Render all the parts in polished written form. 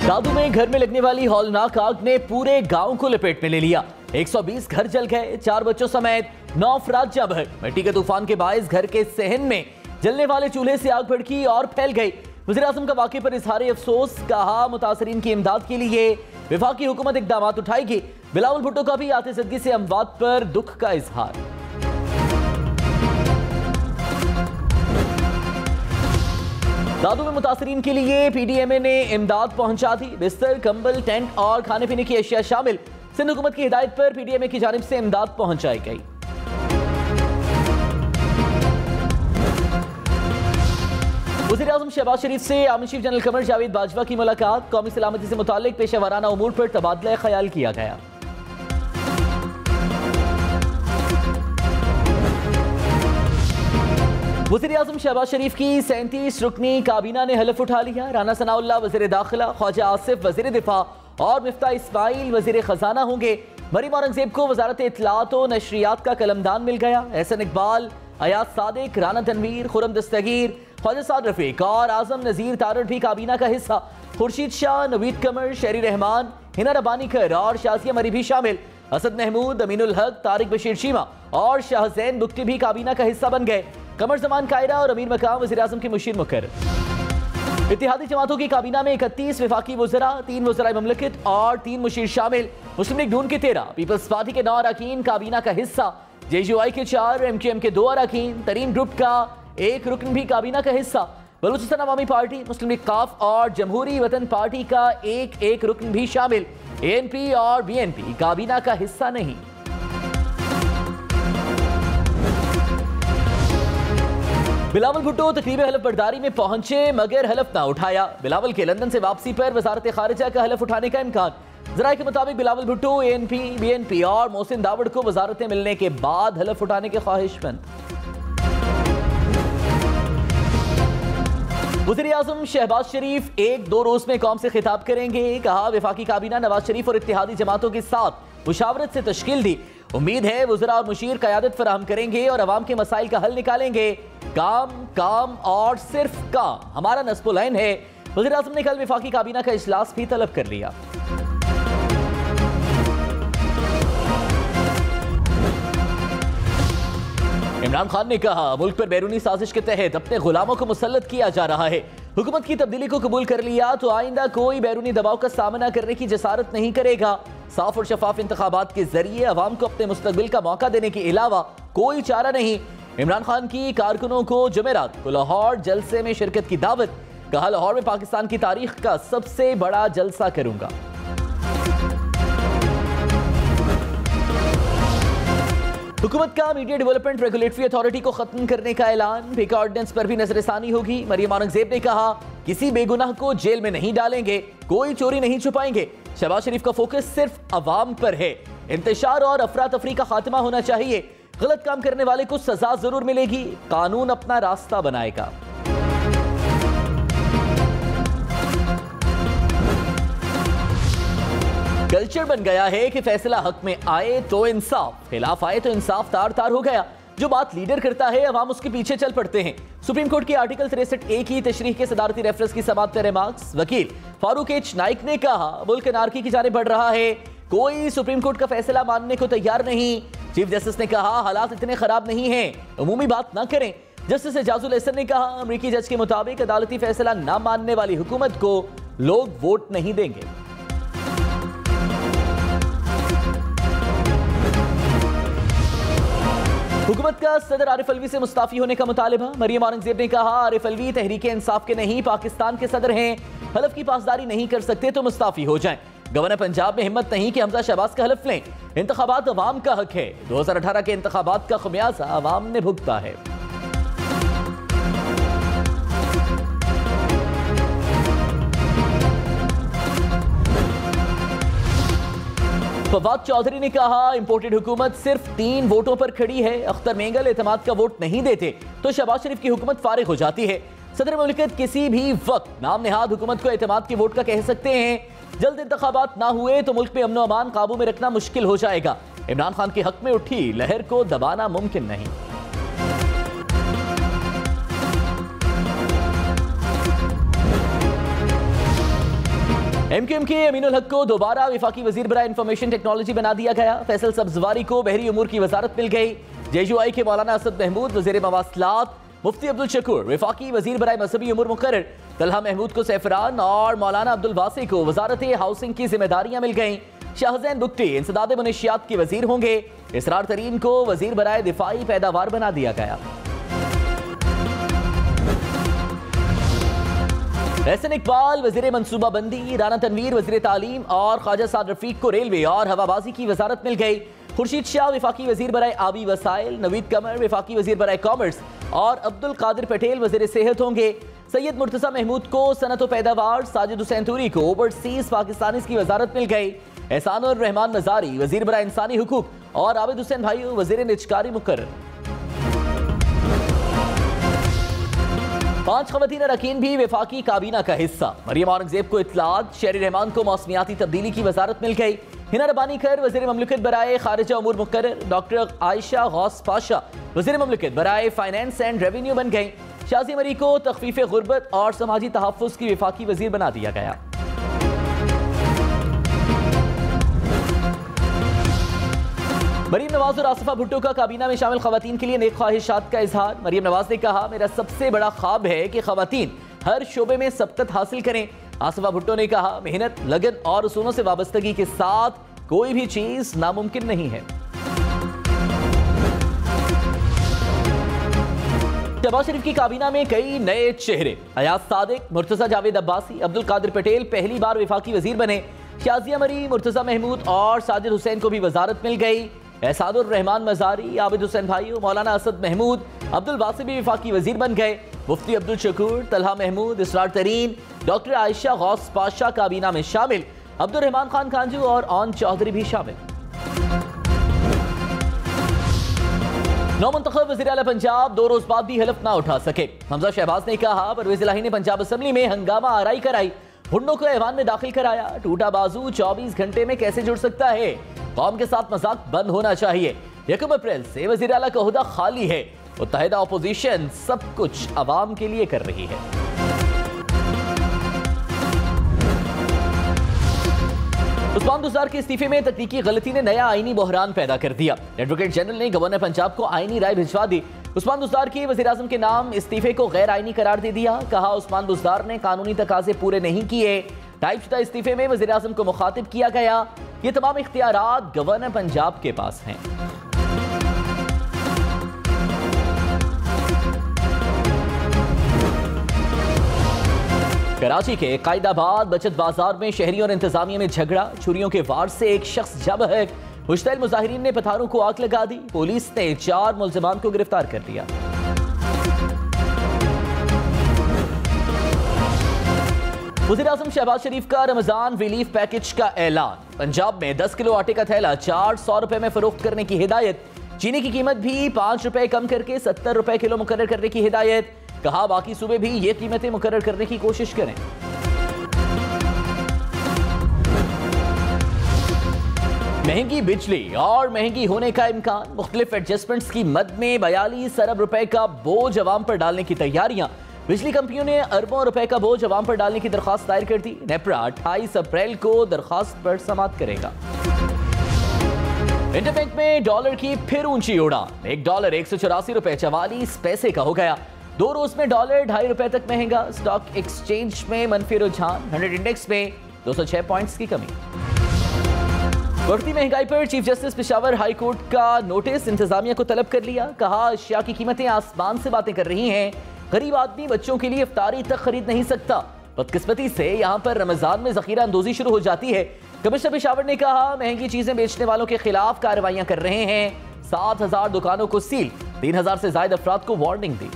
दादू में घर में लगने वाली हौलनाक आग ने पूरे गांव को लपेट में ले लिया। 120 घर जल गए, 4 बच्चों समेत 9 अफराद जा बहे। मिट्टी के तूफान के बायस घर के सहन में जलने वाले चूल्हे से आग भड़की और फैल गई। वज़ीर-ए-आज़म का वाक़े पर इज़हार अफसोस, कहा मुतासरीन की इमदाद के लिए वफाकी हुकूमत इक़दाम उठाएगी। बिलावल भुट्टो का भी आतिशदगी से अमवात पर दुख का इजहार। दादू में मुतासरीन के लिए PDMA ने इमदाद पहुंचा दी। बिस्तर, कंबल, टेंट और खाने पीने की अशिया शामिल। सिंध हुकूमत की हिदायत पर PDMA की जानिब से इमदाद पहुंचाई गई। वज़ीर-ए-आज़म शहबाज शरीफ से army chief general Qamar Javed Bajwa की मुलाकात। कौमी सलामती से मुताल्लिक पेशेवराना उमूर पर तबादला ख्याल किया गया। वज़ीर-ए-आज़म शहबाज शरीफ की 37 रुकनी काबीना ने हलफ उठा लिया। राना सनाउल्लाह वज़ीर दाखिला, ख्वाजा आसिफ वज़ीर दिफा और मिफ्ता इस्माइल वज़ीर खजाना होंगे। मरीम औरंगज़ेब को वज़ारत इत्तलात व नशरियात का कलमदान मिल गया। एहसन इकबाल, अयाज सादिक, राना तनवीर, खुरम दस्तगीर, ख्वाजा साद रफीक और आजम नज़ीर तारड़ भी काबीना का हिस्सा। खुर्शीद शाह, नवीद कमर, शहरी रहमान, हिना रबानीकर और शाजिया मरी भी शामिल। असद महमूद, अमीनुल हक, तारिक बशीर शीमा और शाहजैन बुख्ती भी काबीना का हिस्सा बन गए। कमर जमान कायरा और अमीर मकाम वज़ीर-ए-आज़म के मुशीर मुकर्रर। इत्तेहादी जमातों की काबीना में 31 वफाकी वज़रा, 3 वज़राए ममलकत और 3 मुशीर शामिल। मुस्लिम लीग नून के 13, पीपल्स पार्टी के 9 अरकान काबीना का हिस्सा। JUI के 4, MQM के 2 अरकान, तरीन ग्रुप का 1 रुकन भी काबीना का हिस्सा। बलूचिस्तान अवामी पार्टी, मुस्लिम लीग काफ और जमहूरी वतन पार्टी का 1 रुकन भी शामिल। ANP और BNP काबीना का हिस्सा नहीं। बिलावल भुट्टो तकरीब हलफ बर्दारी में पहुंचे मगर हलफ ना उठाया। बिलावल के लंदन से वापसी पर वजारत खारिजा का हलफ उठाने का इम्कान। जराये के मुताबिक बिलावल भुट्टो ANP, BNP और मोहसिन दावड़ को वजारतें मिलने के बाद हलफ उठाने के ख्वाहिशमंद। वज़ीर-ए-आज़म शहबाज शरीफ 1-2 रोज में कौम से खिताब करेंगे। कहा वफाकी काबीना नवाज शरीफ और इत्तेहादी जमातों के साथ मुशावरत से तश्कील दी। उम्मीद है वज़रा और मुशीर क़यादत फराहम करेंगे और अवाम के मसाइल का हल निकालेंगे। काम काम और सिर्फ काम हमारा नस्बो लाइन है। वज़ीर-ए-आज़म ने कल वफाकी काबीना का इजलास भी तलब कर लिया। इमरान खान ने कहा मुल्क पर बैरूनी साजिश के तहत अपने गुलामों को मुसल्लत किया जा रहा है। हुकूमत की तब्दीली को कबूल कर लिया तो आइंदा कोई बैरूनी दबाव का सामना करने की जसारत नहीं करेगा। साफ और शफाफ इंतखाबात के जरिए अवाम को अपने मुस्तकबिल का मौका देने के अलावा कोई चारा नहीं। इमरान खान की कारकुनों को जुमेरात को लाहौर जलसे में शिरकत की दावत। कहा लाहौर में पाकिस्तान की तारीख का सबसे बड़ा जलसा करूंगा। हुकूमत का मीडिया डेवलपमेंट रेगुलेटरी अथॉरिटी को खत्म करने का ऐलान। फेक ऑर्डिनेंस पर भी नजरसानी होगी। मरीम औरंगजेब ने कहा किसी बेगुनाह को जेल में नहीं डालेंगे, कोई चोरी नहीं छुपाएंगे। शहबाज शरीफ का फोकस सिर्फ अवाम पर है। इंतशार और अफरा तफरी का खात्मा होना चाहिए। गलत काम करने वाले को सजा जरूर मिलेगी, कानून अपना रास्ता बनाएगा। कल्चर बन गया है कि फैसला हक में आए तो इंसाफ, खिलाफ आए तो इंसाफ तार तार हो गया। जो बात लीडर करता है अवाम उसके पीछे चल पड़ते हैं। सुप्रीम कोर्ट के आर्टिकल 63A की तशरीह के सदारती रेफरेंस की समाअत पर रिमार्क्स। वकील फारूक H नाइक ने कहा मुल्क अनारकी की जानिब बढ़ रहा है, कोई सुप्रीम कोर्ट का फैसला मानने को तैयार नहीं। चीफ जस्टिस ने कहा हालात इतने खराब नहीं हैं, अमूमी बात ना करें। जस्टिस एजाजुल एहसन ने कहा अमरीकी जज के मुताबिक अदालती फैसला ना मानने वाली हुकूमत को लोग वोट नहीं देंगे। हुकूमत का सदर आरिफ अलवी से मुस्ताफी होने का मुतालिबा। मरीम औरंगजेब ने कहा आरिफ अलवी तहरीक इंसाफ के नहीं पाकिस्तान के सदर हैं, हलफ की पासदारी नहीं कर सकते तो मुस्ताफी हो जाएं। गवर्नर पंजाब में हिम्मत नहीं कि हमजा शहबाज का हलफ लें। इंतखाबात अवाम का हक है, 2018 के इंतखाबात का खमियाजा अवाम ने भुगता है। फवाद चौधरी ने कहा इंपोर्टेड हुकूमत सिर्फ 3 वोटों पर खड़ी है। अख्तर मेंगल एतमाद का वोट नहीं देते तो शहबाज शरीफ की हुकूमत फारिग हो जाती है। सदर मुल्कियत किसी भी वक्त नाम नेहाद हुकूमत को एतमाद के वोट का कह सकते हैं। जल्द इंतखाबात ना हुए तो मुल्क में अमन अमान काबू में रखना मुश्किल हो जाएगा। इमरान खान के हक में उठी लहर को दबाना मुमकिन नहीं। MQM के अमीनुल हक को दोबारा वफाकी वजीर बराए इंफॉर्मेशन टेक्नोलॉजी बना दिया गया। फैसल सब्जवारी को बहरी उमूर की वजारत मिल गई। JUI के मौलाना असद महमूद वजीर मवासलात, मुफ्ती अब्दुल शकूर वफाकी वजीर बराए मजहबी उमूर मुकर्रर, तलहा महमूद को सैफरान और मौलाना अब्दुल वासी को वजारत हाउसिंग की जिम्मेदारियां मिल गईं। शाहजैन बुगटी इंसदाद मुनशियात के वजीर होंगे। इसरार तरीन को वजीर बराए दिफाई पैदावार बना दिया गया। एहसन इकबाल वजीर मनसूबा बंदी, राना तनवीर वजीर तालीम और ख्वाजा साद रफीक को रेलवे और हवाबाजी की वजारत मिल गई। खुर्शीद शाह वफाकी वजीर बराए आबी वसाइल, नवीद कमर वफाकी वजीर बराए कॉमर्स और अब्दुल कादिर पटेल वजीर सेहत होंगे। सैयद मुर्तजा महमूद को सनत व पैदावार, साजिद हुसैन तूरी को ओवरसीज पाकिस्तानीज की वजारत मिल गई। एहसानुर रहमान मजारी वजीर बराए इंसानी हुकूक और आबिद हुसैन भाई वजीर निजकारी मुकर्रर। 5 खवातीन अरकान भी वफाकी काबीना का हिस्सा। मरियम औरंगजेब को इत्तलात, शेरी रहमान को मौसमियाती तब्दीली की वजारत मिल गई। हिना रबानी खैर वजीर ममलकत बराए खारिजा उमूर मुकर्रर। डॉक्टर आयशा गौस पाशा वजीर ममलकत बराए फाइनेंस एंड रेवेन्यू बन गई। शाजी मरी को तखफीफ गुर्बत और समाजी तहफ़्फ़ुज़ की वफाकी वजीर बना दिया गया। मरीम नवाज और आसिफा भुट्टो का काबीना में शामिल खवातीन के लिए नेक ख्वाहिशात का इजहार। मरीम नवाज ने कहा, मेरा सबसे बड़ा ख्वाब है कि खवातीन हर शोबे में सबकत हासिल करें। आसिफा भुट्टो ने कहा, मेहनत, लगन और उसूलों से वाबस्तगी के साथ कोई भी चीज नामुमकिन नहीं है। शहबाज शरीफ की काबीना में कई नए चेहरे। अयाज सादिक, मुर्तजा जावेद अब्बासी, अब्दुल कादिर पटेल पहली बार वफाकी वजीर बने। शाजिया मरी, मुर्तजा महमूद और साजिद हुसैन को भी वजारत मिल गई। एहसानुर रहमान मजारी, आबिद हुसैन भाई, मौलाना असद महमूद, अब्दुल वासी भी वफाकी वजीर बन गए। मुफ्ती अब्दुल शकूर, तलहा महमूद, इसरार तरीन, डॉक्टर आयशा गौस पाशा काबीना में शामिल। अब्दुल रहमान खान खांजू और ऑन चौधरी भी शामिल। नौमुंतखब वज़ीर आला पंजाब 2 रोज बाद भी हलफ ना उठा सके। हमजा शहबाज ने कहा, परवेज इलाही ने पंजाब असेंबली में हंगामा आराई कराई, भुट्टो को ऐवान में दाखिल कराया। टूटा बाजू 24 घंटे में कैसे जुड़ सकता है? कौम के साथ मजाक बंद होना चाहिए। 1 अप्रैल से वज़ीर आला का ओहदा खाली है। मुत्तहिदा अपोजिशन सब कुछ अवाम के लिए कर रही है। उस्मान बुज़दार के इस्तीफे में तकनीकी गलती ने नया आईनी बहरान पैदा कर दिया। एडवोकेट जनरल ने गवर्नर पंजाब को आईनी राय भिजवा दी। उस्मान बुज़दार के वज़ीर आज़म के नाम इस्तीफे को गैर आईनी करार दे दिया। कहा, उस्मान बुज़दार ने कानूनी तकाजे पूरे नहीं किए। टाइपशुदा इस्तीफे में वज़ीर आज़म को मुखातिब किया गया। ये तमाम इख्तियारात गवर्नर पंजाब के पास हैं। कराची के कायदाबाद बचत बाजार में शहरी और इंतजामिया में झगड़ा, छुरियों के वार से एक शख्स जा बहक। मुश्तइल मुजाहिरीन ने पत्थरों को आग लगा दी। पुलिस ने 4 मुल्जिमान को गिरफ्तार कर लिया। वज़ीर आज़म शहबाज शरीफ का रमजान रिलीफ पैकेज का ऐलान। पंजाब में 10 किलो आटे का थैला 400 रुपए में फरोख्त करने की हिदायत। चीनी की कीमत भी 5 रुपए कम करके 70 रुपए किलो मुकर्रर करने की हिदायत। कहा, बाकी सूबे भी ये कीमतें मुकर्रर करने की कोशिश करें। महंगी बिजली और महंगी होने का इम्कान। मुख्तलिफ एडजस्टमेंट्स की मद में 42 अरब रुपए का बोझ अवाम पर डालने की तैयारियां। बिजली कंपनियों ने अरबों रुपए का बोझ अवाम पर डालने की दरखास्त दायर कर दी। नेपरा 28 अप्रैल को दरखास्त पर समाअत करेगा। इंटरबैंक में डॉलर की फिर ऊंची उड़ान। $1 184 रुपए 44 पैसे का हो गया। 2 रोज में डॉलर 2.5 रुपए तक महंगा। स्टॉक एक्सचेंज में मनफी रुझान। 100 इंडेक्स में 206 पॉइंट्स की कमी। बढ़ती महंगाई पर chief justice Peshawar high court का नोटिस। इंतजामिया को तलब कर लिया। कहा, अशिया की कीमतें आसमान से बातें कर रही हैं। गरीब आदमी बच्चों के लिए इफ्तारी तक खरीद नहीं सकता। बदकिस्मती से यहाँ पर रमजान में जखीरा अंदोजी शुरू हो जाती है। कमिश्नर पेशावर ने कहा, महंगी चीजें बेचने वालों के खिलाफ कार्रवाइयां कर रहे हैं। 7,000 दुकानों को सील, 3,000 से ज्यादा अफराद को वार्निंग दी।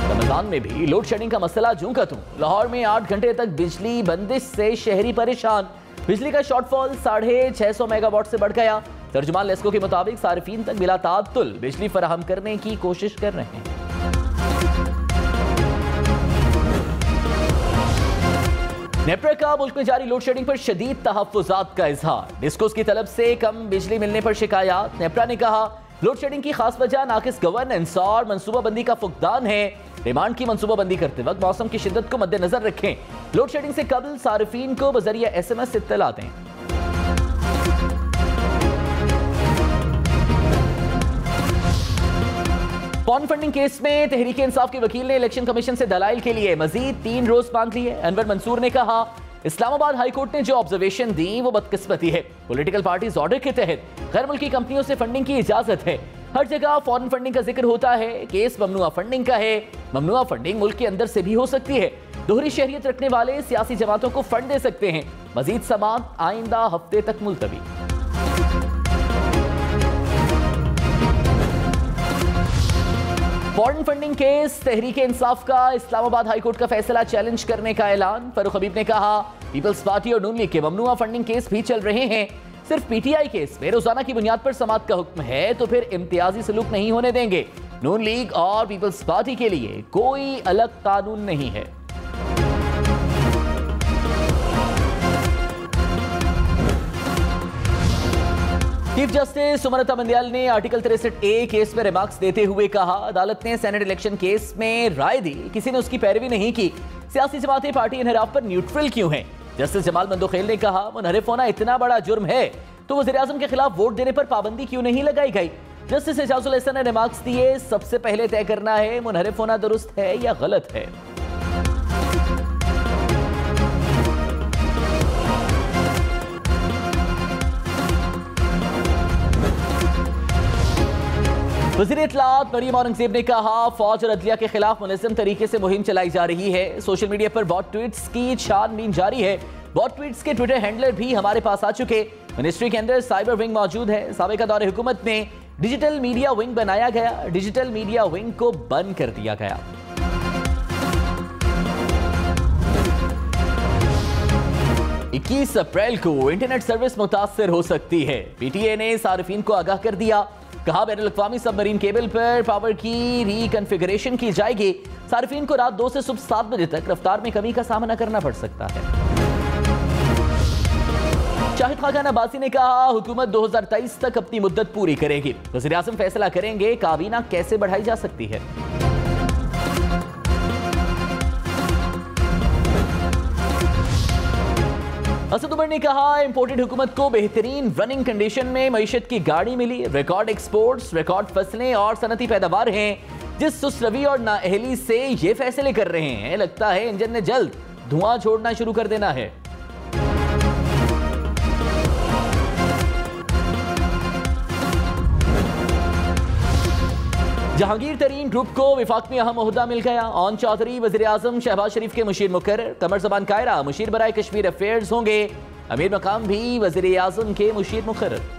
रमजान में भी लोड शेडिंग का मसला जूं का तूं। लाहौर में 8 घंटे तक बिजली बंदिश से शहरी परेशान। बिजली का शॉर्टफॉल 650 मेगावाट से बढ़ गया। तर्जुमान लेस्को के मुताबिक सारिफीन तक बिला ताअत्तुल बिजली फराहम करने की कोशिश कर रहे हैं। नेपरा का मुल्क में जारी लोड शेडिंग पर शदीद तहफ्फुजात का इजहार। डिस्कोस की तलब से कम बिजली मिलने पर शिकायत। नेपरा ने कहा, लोड शेडिंग की खास वजह नाकिस गवर्नेंस और मनसूबाबंदी का फुकदान है। डिमांड की मनसूबाबंदी करते वक्त मौसम की शिद्दत को मद्देनजर रखें। लोड शेडिंग से कबल सारिफीन को बजरिया SMS इत्तला दें। पॉन फंडिंग केस में तहरीक इंसाफ के वकील ने इलेक्शन कमीशन से दलाइल के लिए मजीद 3 रोज मांग लिए। अनवर मंसूर ने कहा, इस्लामाबाद हाई कोर्ट ने जो ऑब्जर्वेशन दी वो बदकिस्मती है। पॉलिटिकल पार्टीज ऑर्डर के तहत गैर मुल्की कंपनियों से फंडिंग की इजाजत है। हर जगह फॉरेन फंडिंग का जिक्र होता है, केस ममनुआ फंडिंग का है। ममनुआ फंडिंग मुल्क के अंदर से भी हो सकती है। दोहरी शहरियत रखने वाले सियासी जमातों को फंड दे सकते हैं। मजीद समाअत आइंदा हफ्ते तक मुलतवी। Foreign funding case, Tehreek Insaf का इस्लामाबाद हाई कोर्ट का फैसला चैलेंज करने का ऐलान। फारूक हबीब ने कहा, पीपल्स पार्टी और नून लीग के ममनुआ फंडिंग केस भी चल रहे हैं। सिर्फ PTI केस में रोजाना की बुनियाद पर समाअत का हुक्म है तो फिर इम्तियाजी सलूक नहीं होने देंगे। नून लीग और पीपल्स पार्टी के लिए कोई अलग कानून नहीं है। चीफ जस्टिस सुमनता मंडियाल ने आर्टिकल 63A केस में रिमार्क्स देते हुए कहा, अदालत ने सेनेट इलेक्शन केस में राय दी, किसी ने उसकी पैरवी नहीं की। सियासी जमातें पार्टी इनहराफ पर न्यूट्रल क्यों हैं? जस्टिस जमाल मंदोखेल ने कहा, मुनहरिफ होना इतना बड़ा जुर्म है तो वज़ीर आज़म के खिलाफ वोट देने पर पाबंदी क्यों नहीं लगाई गई? जस्टिस एजाजुल हसन ने रिमार्क्स दिए, सबसे पहले तय करना है मुनहरिफ होना दुरुस्त है या गलत है। वज़ीर इत्तलात मरीम औरंगज़ेब ने कहा, फौज और अदलिया के खिलाफ मुनज़्ज़म तरीके से मुहिम चलाई जा रही है। सोशल मीडिया पर बॉट ट्वीट्स की छानबीन जारी है। बॉट ट्वीट्स के ट्विटर हैंडलर भी हमारे पास आ चुके। मिनिस्ट्री के अंदर साइबर विंग मौजूद है। साबिक़ा दौरे हुकूमत में डिजिटल मीडिया विंग बनाया गया, डिजिटल मीडिया विंग को बंद कर दिया गया। 21 अप्रैल को इंटरनेट सर्विस मुतासर हो सकती है। PTA ने सारिफीन को आगाह कर दिया। कहा, बैनुल-अक़वामी सबमरीन केबल पर पावर की रिकन्फिगरेशन की जाएगी। सारिफीन को रात 2 से सुबह 7 बजे तक रफ्तार में कमी का सामना करना पड़ सकता है। शाहिद खाकान अब्बासी ने कहा, हुकूमत 2023 तक अपनी मुद्दत पूरी करेगी। वज़ीर आज़म फैसला करेंगे काबीना कैसे बढ़ाई जा सकती है। असद उमर ने कहा, इंपोर्टेड हुकूमत को बेहतरीन रनिंग कंडीशन में मईशत की गाड़ी मिली। रिकॉर्ड एक्सपोर्ट्स, रिकॉर्ड फसलें और सनती पैदावार हैं। जिस सुस्त रवि और नाअहली से ये फैसले कर रहे हैं, लगता है इंजन ने जल्द धुआं छोड़ना शुरू कर देना है। जहांगीर तरीन ग्रुप को विफाक में अहम ओहदा मिल गया। ऑन चौधरी वज़ीर आज़म शहबाज शरीफ के मुशीर मुकर्रर, कमर ज़बान कायरा मुशीर बराए कश्मीर अफेयर्स होंगे। अमीर मकाम भी वज़ीर आज़म के मुशीर मुकर्रर।